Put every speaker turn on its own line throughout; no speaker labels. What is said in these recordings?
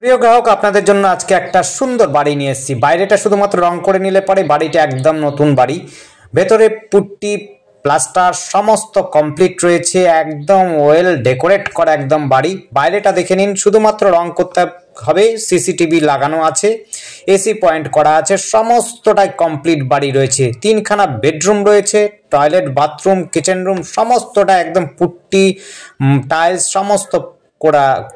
প্রিয় গ্রাহক, আপনাদের জন্য আজকে একটা সুন্দর বাড়ি নিয়ে এসেছি। বাইরেটা শুধুমাত্র রং করে নিলে পরে বাড়িটা একদম নতুন বাড়ি। ভেতরে পুট্টি প্লাস্টার সমস্ত কমপ্লিট রয়েছে, একদম ওয়েল ডেকোরেট করা একদম বাড়ি। বাইরেটা দেখে নিন, শুধুমাত্র রং করতে হবে। সিসিটিভি লাগানো আছে, এসি পয়েন্ট করা আছে, সমস্তটাই কমপ্লিট বাড়ি রয়েছে। তিনখানা বেডরুম রয়েছে, টয়লেট, বাথরুম, কিচেন রুম সমস্তটা একদম পুট্টি টাইলস সমস্ত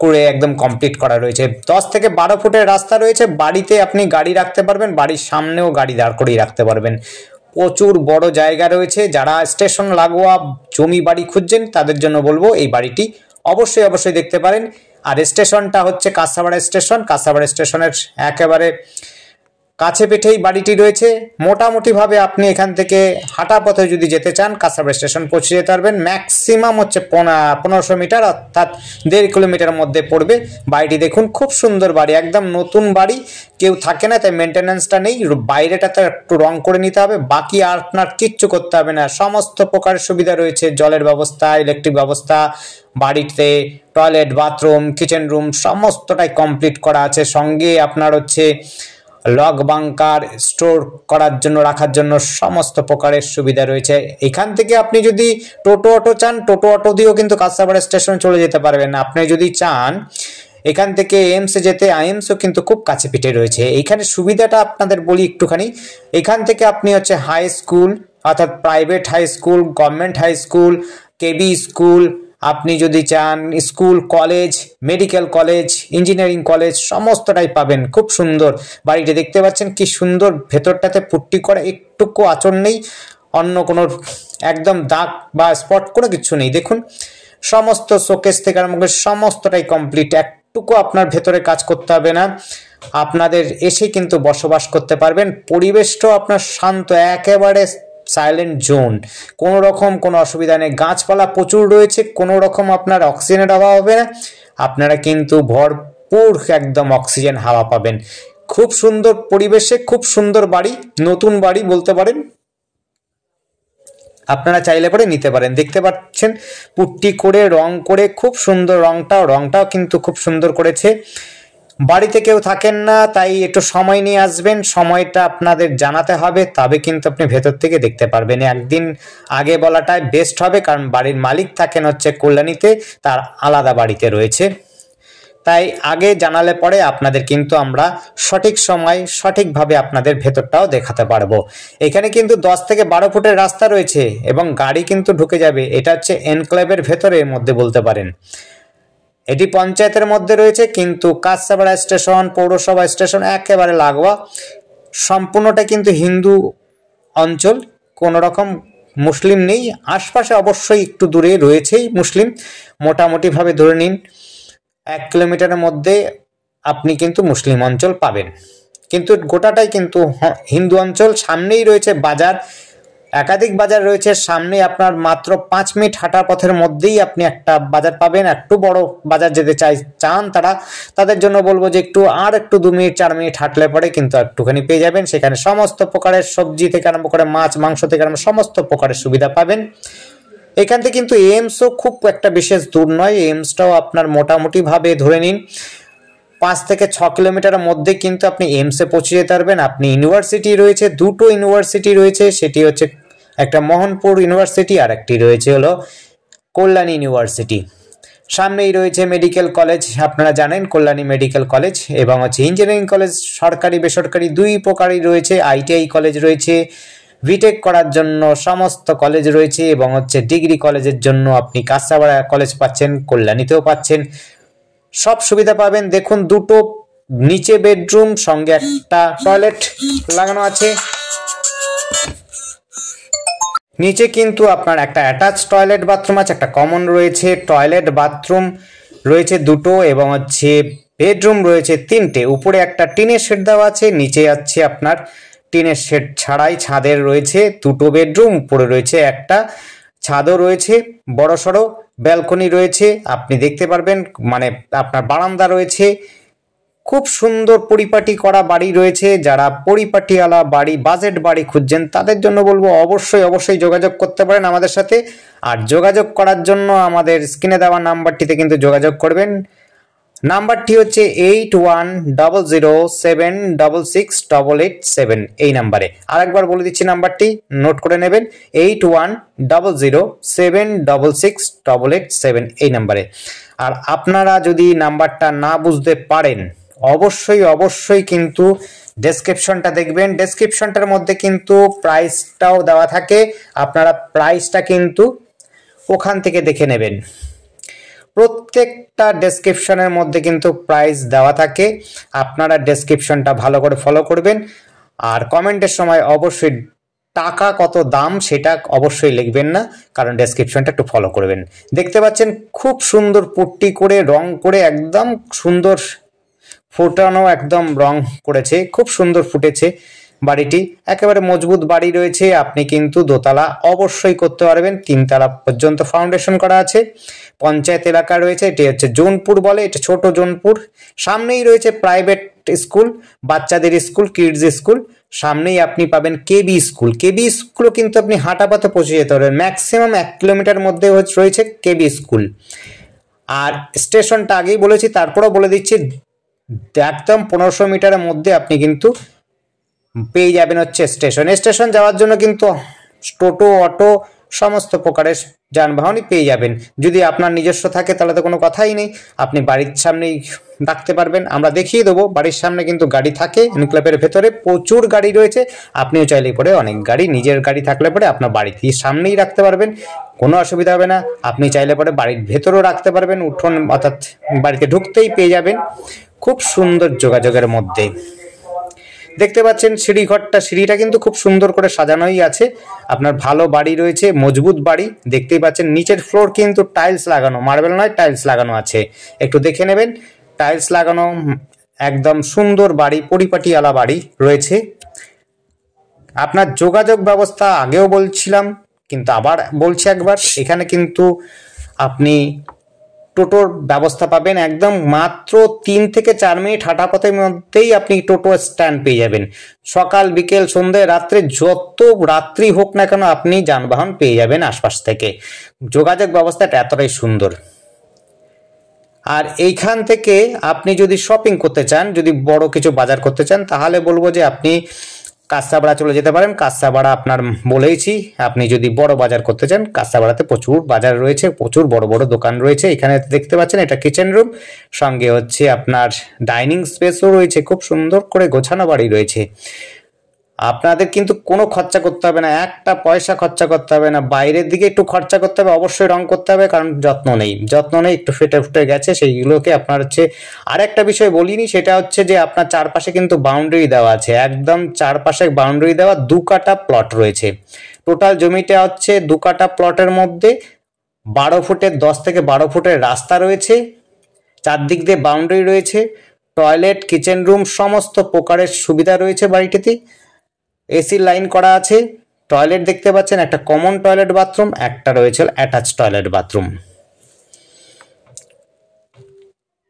করে একদম কমপ্লিট করা রয়েছে। 10 থেকে 12 ফুটের রাস্তা রয়েছে। বাড়িতে আপনি গাড়ি রাখতে পারবেন, বাড়ির সামনেও গাড়ি দাঁড় করিয়ে রাখতে পারবেন। প্রচুর বড় জায়গা রয়েছে। যারা স্টেশন লাগোয়া জমি বাড়ি খুঁজছেন তাদের জন্য বলবো এই বাড়িটি অবশ্যই দেখতে পারেন। আর স্টেশনটা হচ্ছে কাঁসাপাড়া স্টেশন। কাঁসাপাড়া স্টেশনের একেবারে কাছে পিঠেই বাড়িটি রয়েছে। মোটামুটিভাবে আপনি এখান থেকে হাঁটা পথে যদি যেতে চান কাঁসাপাড়া স্টেশন পৌঁছে যেতে পারবেন। ম্যাক্সিমাম হচ্ছে 1500 মিটার, অর্থাৎ 1.5 কিলোমিটার মধ্যে পড়বে। বাড়িটি দেখুন, খুব সুন্দর বাড়ি, একদম নতুন বাড়ি। কেউ থাকে না, তাই মেনটেন্যান্সটা নেই। বাইরেটাতে একটু রং করে নিতে হবে, বাকি আর আপনার কিচ্ছু করতে হবে না। সমস্ত প্রকারের সুবিধা রয়েছে, জলের ব্যবস্থা, ইলেকট্রিক ব্যবস্থা, বাড়িতে টয়লেট, বাথরুম, কিচেন রুম সমস্তটাই কমপ্লিট করা আছে। সঙ্গে আপনার হচ্ছে লক বাংকার, স্টোর করার জন্য, রাখার জন্য সমস্ত প্রকারের সুবিধা রয়েছে। এখান থেকে আপনি যদি টোটো অটো চান, টোটো অটো দিয়েও কিন্তু কাঁসাপাড়া স্টেশন চলে যেতে পারবেন। আপনি যদি চান এখান থেকে এমসে যেতে, এমসও কিন্তু খুব কাছে পিঠে রয়েছে। এইখানে সুবিধাটা আপনাদের বলি একটুখানি। এখান থেকে আপনি হচ্ছে হাই স্কুল, অর্থাৎ private high school, government high school, KB school, আপনি যদি চান school, college, medical college, engineering college সমস্তটাই পাবেন। খুব সুন্দর বাড়িটি দেখতে পাচ্ছেন, কি সুন্দর। ভেতরটাতে পুট্টি করা, একটুকু আঁচড় নেই, অন্য কোনো একদম দাগ বা স্পট কোনো কিছু নেই। দেখুন, সমস্ত শোকেস থেকে আরম্ভ করে সমস্তটাই কমপ্লিট। একটুকু আপনার ভেতরে কাজ করতে হবে না, আপনাদের এসে কিন্তু বসবাস করতে পারবেন। পরিবেশটাও আপনার শান্ত, একেবারে সাইলেন্ট জোন, কোনো রকম কোনো অসুবিধা নেই। গাছপালা প্রচুর রয়েছে, কোনো রকম আপনার অক্সিজেনের অভাব হবে না। আপনারা কিন্তু ভরপুর একদম অক্সিজেন হাওয়া পাবেন। খুব সুন্দর পরিবেশে, খুব সুন্দর বাড়ি, নতুন বাড়ি বলতে পারেন। আপনারা চাইলে পরে নিতে পারেন। দেখতে পাচ্ছেন পুট্টি করে রং করে, খুব সুন্দর। রংটাও কিন্তু খুব সুন্দর করেছে। বাড়িতে কেউ থাকেন না, তাই একটু সময় নিয়ে আসবেন। সময়টা আপনাদের জানাতে হবে, তবে কিন্তু আপনি ভেতর থেকে দেখতে পারবেন। একদিন আগে বলাটাই বেস্ট হবে, কারণ বাড়ির মালিক থাকেন হচ্ছে কল্যাণীতে, তার আলাদা বাড়িতে রয়েছে। তাই আগে জানালে পরে আপনাদের কিন্তু আমরা সঠিক সময় সঠিকভাবে আপনাদের ভেতরটাও দেখাতে পারবো। এখানে কিন্তু 10 থেকে 12 ফুটের রাস্তা রয়েছে এবং গাড়ি কিন্তু ঢুকে যাবে। এটা হচ্ছে এনক্লেভের ভেতরের মধ্যে বলতে পারেন। এটি পঞ্চায়েতের মধ্যে রয়েছে, কিন্তু কাঁসাপাড়া স্টেশন, পৌরসভা স্টেশন একেবারে লাগোয়া। সম্পূর্ণটা কিন্তু হিন্দু অঞ্চল, কোনো রকম মুসলিম নেই। আশপাশে অবশ্যই একটু দূরে রয়েছেই মুসলিম, মোটামুটিভাবে ধরে নিন 1 কিলোমিটারের মধ্যে আপনি কিন্তু মুসলিম অঞ্চল পাবেন, কিন্তু গোটাটাই কিন্তু হিন্দু অঞ্চল। সামনেই রয়েছে বাজার, একাধিক বাজার রয়েছে সামনে। আপনার মাত্র 5 মিনিট হাঁটার পথের মধ্যেই আপনি একটা বাজার পাবেন। একটু বড় বাজার যেতে চান তাদের জন্য বলবো যে একটু 2 মিনিট 4 মিনিট হাঁটলে পরে কিন্তু একটুখানি পেয়ে যাবেন। সেখানে সমস্ত প্রকারের সবজি থেকে আরম্ভ করে মাছ মাংস থেকে আরম্ভ সমস্ত প্রকারের সুবিধা পাবেন। এখান থেকে কিন্তু এমসও খুব একটা বিশেষ দূর নয়। এমসটাও আপনার মোটামুটি ভাবে ধরে নিন 5 থেকে 6 কিলোমিটারের মধ্যে কিন্তু আপনি এমসে পৌঁছে যেতে পারবেন। আপনি ইউনিভার্সিটি রয়েছে, 2টো ইউনিভার্সিটি রয়েছে। সেটি হচ্ছে একটা মোহনপুর ইউনিভার্সিটি, আর একটি রয়েছে হলো কল্যাণী ইউনিভার্সিটি। সামনেই রয়েছে মেডিকেল কলেজ, আপনারা জানেন কল্যাণী মেডিকেল কলেজ, এবং হচ্ছে ইঞ্জিনিয়ারিং কলেজ, সরকারি বেসরকারি দুই প্রকারই রয়েছে। আইটিআই কলেজ রয়েছে, বিটেক করার জন্য সমস্ত কলেজ রয়েছে, এবং হচ্ছে ডিগ্রি কলেজের জন্য আপনি কাঁসাপাড়া কলেজ পাচ্ছেন, কল্যাণীতেও পাচ্ছেন, সব সুবিধা পাবেন। দেখুন, 2টো নিচে বেডরুম, সঙ্গে একটা টয়লেট লাগানো আছে। নিচে কিন্তু আপনার একটা অ্যাটাচ টয়লেট বাথরুম আছে, একটা কমন রয়েছে। টয়লেট বাথরুম রয়েছে 2টো, এবং হচ্ছে বেডরুম রয়েছে 3টে। উপরে একটা টিনের শেড দেওয়া আছে, নিচে আছে আপনার টিনের শেড ছাড়াই ছাদের রয়েছে 2টো বেডরুম। উপরে রয়েছে একটা ছাদও রয়েছে, বড় সড়ো ব্যালকনি রয়েছে, আপনি দেখতে পারবেন। মানে আপনার বারান্দা রয়েছে। খুব সুন্দর পরিপাটি করা বাড়ি রয়েছে। যারা পরিপাটিওয়ালা বাড়ি, বাজেট বাড়ি খুঁজছেন তাদের জন্য বলবো অবশ্যই যোগাযোগ করতে পারেন আমাদের সাথে। আর যোগাযোগ করার জন্য আমাদের স্ক্রিনে দেওয়া নাম্বারটিতে কিন্তু যোগাযোগ করবেন। নাম্বারটি হচ্ছে 8100766887 এই নাম্বারে। আরেকবার বলে দিচ্ছি, নাম্বারটি নোট করে নেবেন, 8100766887 এই নাম্বারে। আর আপনারা যদি নাম্বারটা না বুঝতে পারেন অবশ্যই কিন্তু ডেসক্রিপশনটা দেখবেন। ডেসক্রিপশনটার মধ্যে কিন্তু প্রাইসটাও দেওয়া থাকে, আপনারা প্রাইসটা কিন্তু ওখান থেকে দেখে নেবেন। প্রত্যেকটা ডেসক্রিপশনের মধ্যে কিন্তু প্রাইস দেওয়া থাকে, আপনারা ডেসক্রিপশনটা ভালো করে ফলো করবেন। আর কমেন্টের সময় অবশ্যই টাকা কত দাম সেটা অবশ্যই লিখবেন না, কারণ ডেসক্রিপশনটা একটু ফলো করবেন। দেখতে পাচ্ছেন খুব সুন্দর পুট্টি করে রং করে একদম সুন্দর ফোটানো, একদম রং করেছে, খুব সুন্দর ফুটেছে বাড়িটি। একেবারে মজবুত বাড়ি রয়েছে, আপনি কিন্তু দোতলা অবশ্যই করতে পারবেন, তিনতলা পর্যন্ত ফাউন্ডেশন করা আছে। পঞ্চায়েত এলাকা রয়েছে, এটি হচ্ছে জোনপুর বলে, এটা ছোট জোনপুর। সামনেই রয়েছে প্রাইভেট স্কুল, বাচ্চাদের স্কুল, কিডস স্কুল। সামনেই আপনি পাবেন কেবি স্কুল। কেবি স্কুলও কিন্তু আপনি হাঁটা পথে পৌঁছে যেতে পারবেন, ম্যাক্সিমাম 1 কিলোমিটার মধ্যে রয়েছে কেবি স্কুল। আর স্টেশনটা আগেই বলেছি, তারপরেও বলে দিচ্ছি, একদম 1500 মিটারের মধ্যে আপনি কিন্তু পেয়ে যাবেন হচ্ছে স্টেশন। স্টেশন যাওয়ার জন্য কিন্তু টোটো, অটো সমস্ত প্রকারের যানবাহনই পেয়ে যাবেন। যদি আপনার নিজস্ব থাকে তাহলে তো কোনো কথাই নেই, আপনি বাড়ির সামনেই রাখতে পারবেন, আমরা দেখিয়ে দেবো। বাড়ির সামনে কিন্তু গাড়ি থাকে, এনক্লেভের ভেতরে প্রচুর গাড়ি রয়েছে, আপনিও চাইলে পরে অনেক গাড়ি, নিজের গাড়ি থাকলে পরে আপনার বাড়ির সামনেই রাখতে পারবেন, কোনো অসুবিধা হবে না। আপনি চাইলে পরে বাড়ির ভেতরেও রাখতে পারবেন, উঠোন অর্থাৎ বাড়িতে ঢুকতেই পেয়ে যাবেন, খুব সুন্দর যোগাযোগের মধ্যে। দেখতে পাচ্ছেন সিঁড়িটা কিন্তু খুব সুন্দর করে সাজানোই আছে। আপনার ভালো বাড়ি রয়েছে, মজবুত বাড়ি। দেখতেই পাচ্ছেন নিচের ফ্লোর কিন্তু টাইলস লাগানো, মার্বেল নয়, টাইলস লাগানো আছে, একটু দেখে নেবেন। টাইলস লাগানো, একদম সুন্দর বাড়ি, পরিপাটিওয়ালা বাড়ি রয়েছে। আপনার যোগাযোগ ব্যবস্থা আগেও বলছিলাম, কিন্তু আবার বলছি একবার, এখানে কিন্তু আপনি টোটোর ব্যবস্থা পাবেন, একদম মাত্র 3 থেকে 4 মিনিট হাঁটা পথের মধ্যেই আপনি টোটো স্ট্যান্ড পেয়ে যাবেন। সকাল, বিকেল, সন্ধ্যে, রাত্রে, যত রাত্রি হোক না কেন আপনি যানবাহন পেয়ে যাবেন আশপাশ থেকে। যোগাযোগ ব্যবস্থাটা এতটাই সুন্দর। আর এইখান থেকে আপনি যদি শপিং করতে চান, যদি বড় কিছু বাজার করতে চান, তাহলে বলবো যে আপনি কাঁচাপাড়া চলে যেতে পারেন। কাঁচাপাড়া আপনার বলেইছি, আপনি যদি বড় বাজার করতে চান, কাঁচাপাড়াতে প্রচুর বাজার রয়েছে, প্রচুর বড় বড় দোকান রয়েছে। এখানে দেখতে পাচ্ছেন এটা কিচেন রুম, সঙ্গে হচ্ছে আপনার ডাইনিং স্পেসও রয়েছে, খুব সুন্দর করে গোছানো বাড়ি রয়েছে। আপনাদের কিন্তু কোনো খরচা করতে হবে না, একটা পয়সা খরচা করতে হবে না। বাইরের দিকে একটু খরচা করতে হবে, অবশ্যই রং করতে হবে, কারণ যত্ন নেই, একটু ফেটে গেছে, সেইগুলোকে আপনার হচ্ছে। আর একটা বিষয় বলিনি, সেটা হচ্ছে যে আপনার চারপাশে কিন্তু বাউন্ডারি দেওয়া আছে, একদম চারপাশে বাউন্ডারি দেওয়া, 2 কাঠা প্লট রয়েছে। টোটাল জমিটা হচ্ছে 2 কাঠা প্লটের মধ্যে 10 থেকে 12 ফুটের রাস্তা রয়েছে, চারদিক দিয়ে বাউন্ডারি রয়েছে, টয়লেট, কিচেন রুম সমস্ত প্রকারের সুবিধা রয়েছে বাড়িটিতে। এসি লাইন করা আছে, টয়লেট দেখতে পাচ্ছেন, একটা কমন টয়লেট বাথরুম, একটা রয়েছে অ্যাটাচ টয়লেট বাথরুম।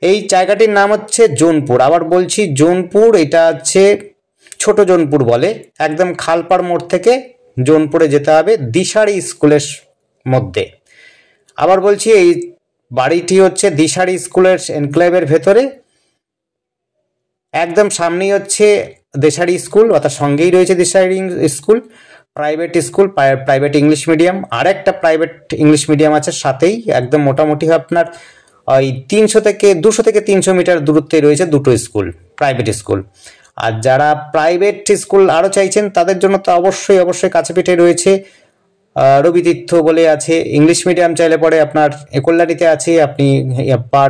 এই জায়গাটির নাম হচ্ছে জোনপুর। আবার বলছি জোনপুর, এটা হচ্ছে ছোট জোনপুর বলে। একদম খালপাড় মোড় থেকে জোনপুরে যেতে হবে, দিশারি স্কুলের মধ্যে। আবার বলছি এই বাড়িটি হচ্ছে দিশারি স্কুলের এনক্লেভের ভেতরে, একদম সামনেই হচ্ছে দিশারি স্কুল, অর্থাৎ সঙ্গেই রয়েছে Dishari school, private school, private English medium. আর একটা প্রাইভেট ইংলিশ মিডিয়াম আছে সাথেই, একদম মোটামুটি আপনার ওই 200 থেকে 300 মিটার দূরত্বে রয়েছে দুটো স্কুল, প্রাইভেট স্কুল। আর যারা প্রাইভেট স্কুল আরও চাইছেন তাদের জন্য তো অবশ্যই কাছে পিঠে রয়েছে রবিতীর্থ বলে আছে। ইংলিশ মিডিয়াম চাইলে পরে আপনার কল্যাণীতে আছে,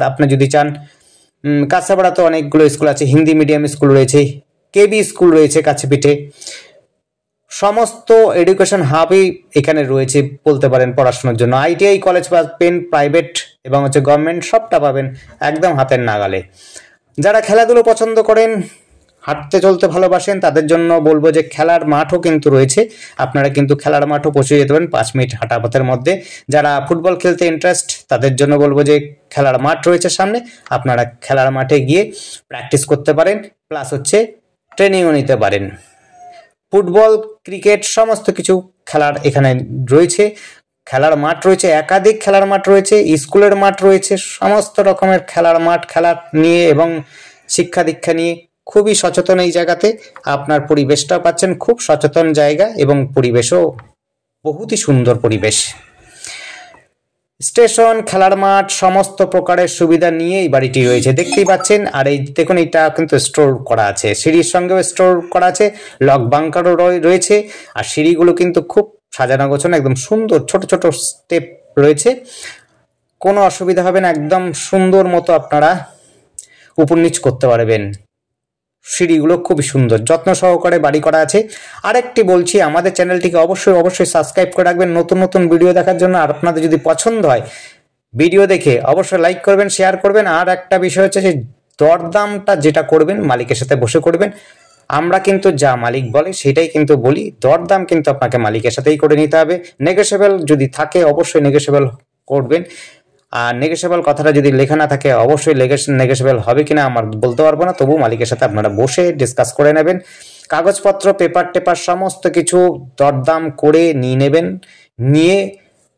আপনি যদি চান। কাঁচাপাড়াতে অনেকগুলো স্কুল আছে, হিন্দি মিডিয়াম স্কুল রয়েছে, কেবি স্কুল রয়েছে কাছে পিঠে। সমস্ত এডুকেশন হাবই এখানে রয়েছে বলতে পারেন পড়াশোনার জন্য। ITI কলেজ পাবেন, প্রাইভেট এবং হচ্ছে গভর্নমেন্ট, সবটা পাবেন একদম হাতের নাগালে। যারা খেলাধুলো পছন্দ করেন, হাঁটতে চলতে ভালোবাসেন, তাদের জন্য বলবো যে খেলার মাঠও কিন্তু রয়েছে, আপনারা কিন্তু খেলার মাঠও পৌঁছে যেতে পারেন 5 মিনিট হাঁটা পথের মধ্যে। যারা ফুটবল খেলতে ইন্টারেস্ট, তাদের জন্য বলবো যে খেলার মাঠ রয়েছে সামনে, আপনারা খেলার মাঠে গিয়ে প্র্যাকটিস করতে পারেন, প্লাস হচ্ছে ট্রেনিংও নিতে পারেন। ফুটবল, ক্রিকেট সমস্ত কিছু খেলার এখানে রয়েছে, খেলার মাঠ রয়েছে, একাধিক খেলার মাঠ রয়েছে, স্কুলের মাঠ রয়েছে, সমস্ত রকমের খেলার মাঠ, খেলা নিয়ে এবং শিক্ষা দীক্ষা নিয়ে খুবই সচেতন এই জায়গাতে। আপনার পরিবেশটাও পাচ্ছেন খুব সচেতন জায়গা এবং পরিবেশও বহুতই সুন্দর পরিবেশ। স্টেশন, খেলার মাঠ, সমস্ত প্রকারের সুবিধা নিয়ে এই বাড়িটি রয়েছে, দেখতেই পাচ্ছেন। আর এই দেখুন, এটা কিন্তু স্টোর করা আছে, সিঁড়ির সঙ্গেও স্টোর করা আছে, লক বাংকারও রয়েছে। আর সিঁড়িগুলো কিন্তু খুব সাজানো গোছানো, একদম সুন্দর, ছোট ছোট স্টেপ রয়েছে, কোনো অসুবিধা হবে না, একদম সুন্দর মতো আপনারা উপর নিচ করতে পারবেন। সিঁড়িগুলো খুবই সুন্দর, যত্ন সহকারে বাড়ি করা আছে। আরেকটি বলছি, আমাদের চ্যানেলটিকে অবশ্যই অবশ্যই সাবস্ক্রাইব করে রাখবেন নতুন নতুন ভিডিও দেখার জন্য। আর আপনাদের যদি পছন্দ হয় ভিডিও দেখে অবশ্যই লাইক করবেন, শেয়ার করবেন। আর একটা বিষয় হচ্ছে যে দরদামটা যেটা করবেন মালিকের সাথে বসে করবেন। আমরা কিন্তু যা মালিক বলে সেটাই কিন্তু বলি, দরদাম কিন্তু আপনাকে মালিকের সাথেই করে নিতে হবে। নেগোশিয়েবল যদি থাকে অবশ্যই নেগোশিয়েবল করবেন। আর নেগোশিয়েবল কথাটা যদি লেখা না থাকে অবশ্যই নেগোশিয়েবল হবে কিনা আমার বলতে পারবো না, তবু মালিকের সাথে আপনারা বসে ডিসকাস করে নেবেন। কাগজপত্র, পেপার টেপার সমস্ত কিছু দরদাম করে নিয়ে নেবেন, নিয়ে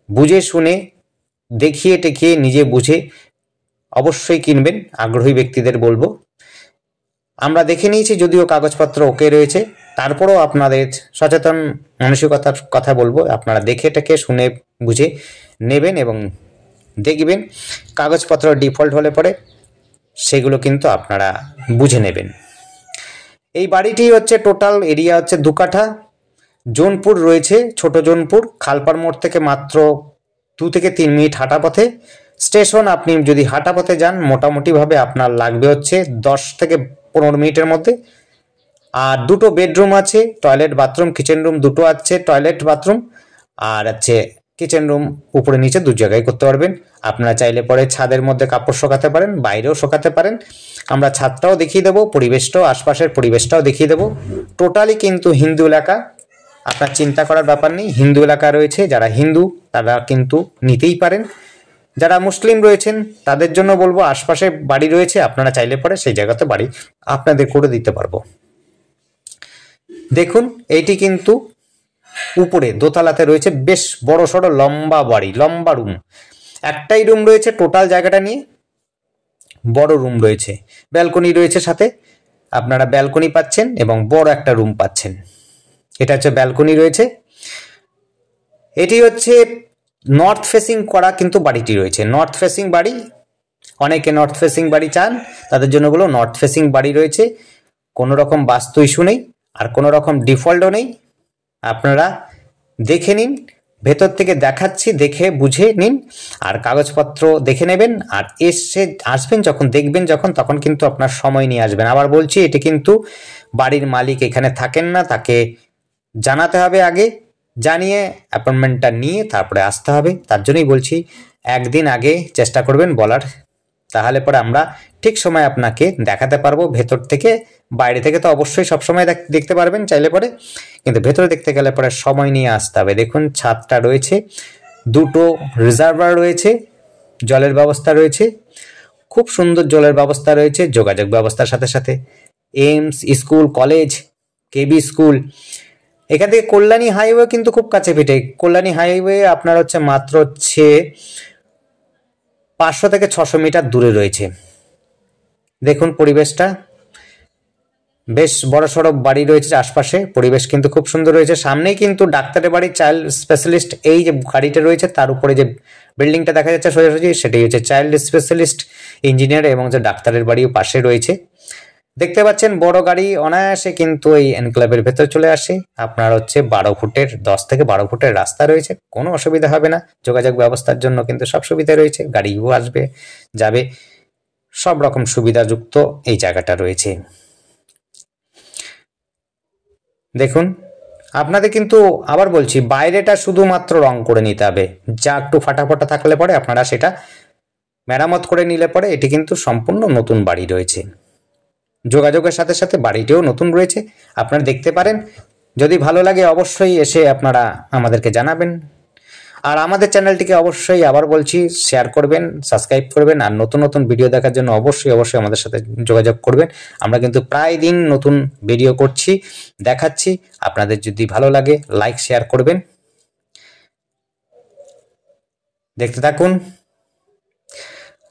বুঝে শুনে দেখিয়ে টেকিয়ে নিজে বুঝে অবশ্যই কিনবেন। আগ্রহী ব্যক্তিদের বলবো, আমরা দেখে নিয়েছি যদিও কাগজপত্র ওকে রয়েছে, তারপরেও আপনাদের সচেতন মানসিকতার কথা বলবো, আপনারা দেখে টেকে শুনে বুঝে নেবেন এবং দেখবেন কাগজপত্র ডিফল্ট হলে পরে সেগুলো কিন্তু আপনারা বুঝে নেবেন। এই বাড়িটি হচ্ছে টোটাল এরিয়া হচ্ছে 2 কাঠা। জোনপুর রয়েছে, ছোট জোনপুর, খালপাড় মোড় থেকে মাত্র 2 থেকে 3 মিনিট হাঁটা পথে। স্টেশন আপনি যদি হাঁটা পথে যান মোটামুটিভাবে আপনার লাগবে হচ্ছে 10 থেকে 15 মিনিটের মধ্যে। আর 2টো বেডরুম আছে, টয়লেট বাথরুম, কিচেন রুম দুটো আছে, টয়লেট বাথরুম আর আছে কিচেন রুম, উপরে নিচে 2 জায়গায় করতে পারবেন। আপনারা চাইলে পরে ছাদের মধ্যে কাপড় শোকাতে পারেন, বাইরেও শোকাতে পারেন। আমরা ছাদটাও দেখিয়ে দেবো, পরিবেশটাও, আশপাশের পরিবেশটাও দেখিয়ে দেবো। টোটালি কিন্তু হিন্দু এলাকা, আপনার চিন্তা করার ব্যাপার নেই। হিন্দু এলাকা রয়েছে, যারা হিন্দু তারা কিন্তু নিতেই পারেন। যারা মুসলিম রয়েছেন তাদের জন্য বলবো আশপাশে বাড়ি রয়েছে, আপনারা চাইলে পরে সেই জায়গাতে বাড়ি আপনাদের করে দিতে পারবো। দেখুন, এইটি কিন্তু উপরে দোতলাতে রয়েছে, বেশ বড় সড়ো লম্বা বাড়ি, লম্বা রুম। একটাই রুম রয়েছে টোটাল জায়গাটা নিয়ে, বড় রুম রয়েছে, ব্যালকনি রয়েছে সাথে, আপনারা ব্যালকনি পাচ্ছেন এবং বড় একটা রুম পাচ্ছেন। এটা হচ্ছে ব্যালকনি রয়েছে। এটি হচ্ছে নর্থ ফেসিং করা কিন্তু বাড়িটি রয়েছে, নর্থ ফেসিং বাড়ি। অনেকে নর্থ ফেসিং বাড়ি চান, তাদের জন্য বলো নর্থ ফেসিং বাড়ি রয়েছে, কোনো রকম বাস্তু ইস্যু নেই আর কোনো রকম ডিফল্টও নেই। আপনারা দেখে নিন, ভেতর থেকে দেখাচ্ছি, দেখে বুঝে নিন আর কাগজপত্র দেখে নেবেন। আর আসবেন যখন, দেখবেন যখন, তখন কিন্তু আপনার সময় নিয়ে আসবেন। আবার বলছি, এটি কিন্তু বাড়ির মালিক এখানে থাকেন না, তাকে জানাতে হবে আগে, জানিয়ে অ্যাপয়েন্টমেন্টটা নিয়ে তারপরে আসতে হবে। তার জন্যই বলছি একদিন আগে চেষ্টা করবেন বলার, তাহলে পরে আমরা ঠিক সময় আপনাকে দেখাতে পারবো ভেতর থেকে। বাইরে থেকে তো অবশ্যই সবসময় দেখতে পারবেন চাইলে পরে, কিন্তু ভেতরে দেখতে গেলে পরে সময় নিয়ে আসতে হবে। দেখুন, ছাদটা রয়েছে, 2টো রিজার্ভার রয়েছে, জলের ব্যবস্থা রয়েছে, খুব সুন্দর জলের ব্যবস্থা রয়েছে, যোগাযোগ ব্যবস্থার সাথে সাথে এইমস স্কুল, কলেজ, কেবি স্কুল। এখান থেকে কল্যাণী হাইওয়ে কিন্তু খুব কাছে পিঠে। কল্যাণী হাইওয়ে আপনার হচ্ছে মাত্র 500 থেকে 600 মিটার দূরে রয়েছে। দেখুন পরিবেশটা, বেশ বড় সড়ো বাড়ি রয়েছে আশপাশে, পরিবেশ কিন্তু খুব সুন্দর রয়েছে। সামনেই কিন্তু ডাক্তারের বাড়ি, চাইল্ড স্পেশালিস্ট, এই যে গাড়িটা রয়েছে তার উপরে যে বিল্ডিংটা দেখা যাচ্ছে সোজাসুজি সেটাই হচ্ছে চাইল্ড স্পেশালিস্ট ইঞ্জিনিয়ার এবং যে ডাক্তারের বাড়িও পাশে রয়েছে। দেখতে পাচ্ছেন বড় গাড়ি অনায়াসে কিন্তু এই এনক্লেভের ভেতর চলে আসে। আপনার হচ্ছে 10 থেকে 12 ফুটের রাস্তা রয়েছে, কোনো অসুবিধা হবে না। যোগাযোগ ব্যবস্থার জন্য কিন্তু সব সুবিধা রয়েছে, গাড়িও আসবে যাবে, সব রকম সুবিধাযুক্ত এই জায়গাটা রয়েছে। দেখুন, আপনাদের কিন্তু আবার বলছি বাইরেটা শুধুমাত্র রং করে নিতে হবে, যা একটু ফাটাফাটা থাকলে পরে আপনারা সেটা মেরামত করে নিলে পরে এটি কিন্তু সম্পূর্ণ নতুন বাড়ি রয়েছে। যোগাযোগের সাথে সাথে বাড়িটিও নতুন রয়েছে, আপনারা দেখতে পারেন। যদি ভালো লাগে অবশ্যই এসে আপনারা আমাদেরকে জানাবেন। আর আমাদের চ্যানেলটিকে অবশ্যই আবার বলছি শেয়ার করবেন, সাবস্ক্রাইব করবেন। আর নতুন নতুন ভিডিও দেখার জন্য অবশ্যই অবশ্যই আমাদের সাথে যোগাযোগ করবেন। আমরা কিন্তু প্রায় দিন নতুন ভিডিও করছি, দেখাচ্ছি। আপনাদের যদি ভালো লাগে লাইক শেয়ার করবেন। দেখতে থাকুন।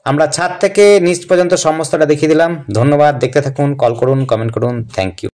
আমরা ছাদ থেকে নিচ পর্যন্ত সমস্তটা দেখিয়ে দিলাম। ধন্যবাদ, দেখতে থাকুন, কল করুন, কমেন্ট করুন। Thank you.